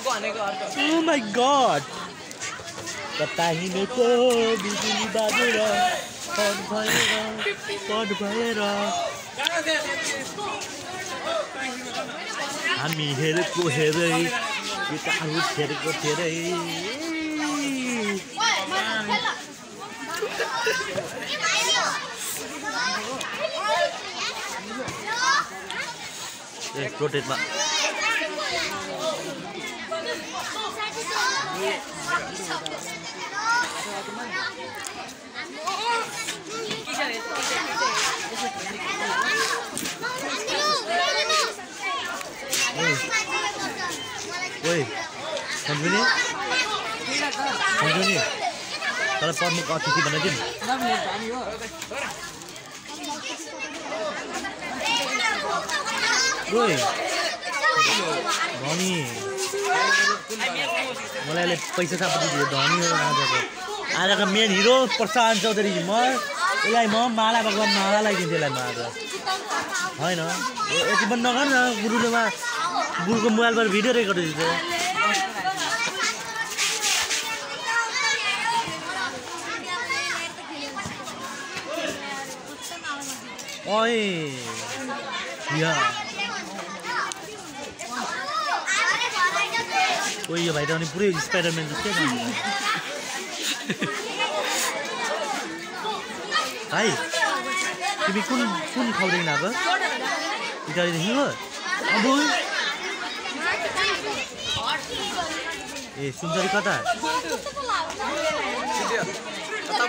Oh my god! कता हिँडेको बिजुली बाजेर पढ भएर हामी हेरेको हेरै केटाहरू फेरेको फेरै रोटेटमा ओइ सम्झुनी तर पढ्नुको अतिथि बनाइदिनु ओइ धनी मलाई अहिले पैसा थाप्नु दियो धनी हो आजको मेन हिरो प्रशान्त चौधरी यसलाई म माला भगवान माला लगाइदिन्छु यसलाई म आज होइन यति पनि नगर न गुरुको मोबाइलबाट भिडियो रेकर्ड दिन्छ ओइ ओइ यो भाइ त अनि पुरै स्पाइडरम्यान जस्तै छ भाइ तिमी कुन ठाउँदेखि आएको इटालीदेखि हो अब ए सुनसरी कता खतम